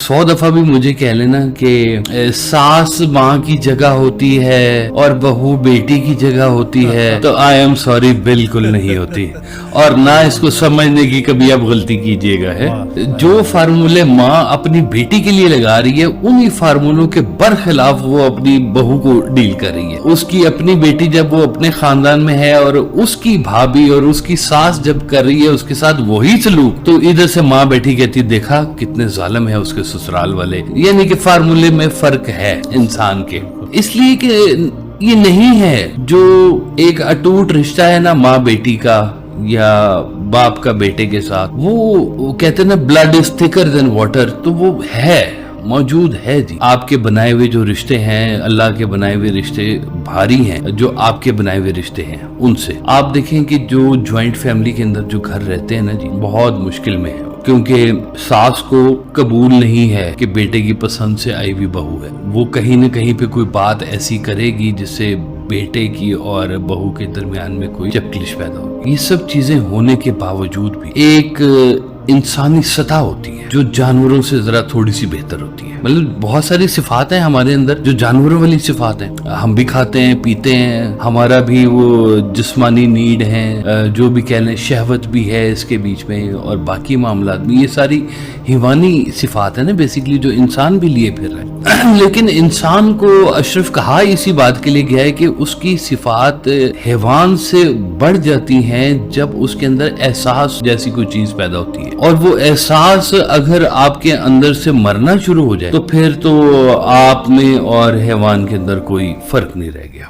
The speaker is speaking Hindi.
100 दफा भी मुझे कह लेना कि सास माँ की जगह होती है और बहू बेटी की जगह होती है, तो आई एम सॉरी, बिल्कुल नहीं होती। और ना इसको समझने की कभी आप गलती कीजिएगा है। जो फार्मूले माँ अपनी बेटी के लिए लगा रही है, उन्हीं फार्मूलों के बरखिलाफ वो अपनी बहू को डील कर रही है। उसकी अपनी बेटी जब वो अपने खानदान में है और उसकी भाभी और उसकी सास जब कर रही है उसके साथ वही सलूक, तो इधर से माँ बेटी कहती देखा कितने जालिम है उसके ससुराल वाले। यानी कि फार्मूले में फर्क है इंसान के, इसलिए कि ये नहीं है जो एक अटूट रिश्ता है ना माँ बेटी का या बाप का बेटे के साथ, वो कहते हैं ना blood is thicker than water, तो वो है, मौजूद है जी। आपके बनाए हुए जो रिश्ते हैं, अल्लाह के बनाए हुए रिश्ते भारी हैं जो आपके बनाए हुए रिश्ते हैं उनसे। आप देखें कि जो ज्वाइंट फैमिली के अंदर जो घर रहते हैं ना जी, बहुत मुश्किल में है, क्योंकि सास को कबूल नहीं है कि बेटे की पसंद से आई हुई बहू है। वो कहीं न कहीं पे कोई बात ऐसी करेगी जिससे बेटे की और बहू के दरमियान में कोई चपकलिश पैदा हो। ये सब चीजें होने के बावजूद भी एक इंसानी सतह होती है जो जानवरों से जरा थोड़ी सी बेहतर होती है। मतलब बहुत सारी सिफात हैं हमारे अंदर जो जानवरों वाली सिफात हैं। हम भी खाते हैं पीते हैं, हमारा भी वो जिस्मानी नीड है, जो भी कह लें शहवत भी है इसके बीच में, और बाकी मामला भी, ये सारी हिवानी सिफात है ना बेसिकली, जो इंसान भी लिए फिर रहा है। लेकिन इंसान को अशरफ कहा इसी बात के लिए गया है कि उसकी सिफात हैवान से बढ़ जाती हैं जब उसके अंदर एहसास जैसी कोई चीज पैदा होती है, और वो एहसास अगर आपके अंदर से मरना शुरू हो जाए तो फिर तो आप में और हैवान के अंदर कोई फर्क नहीं रह गया।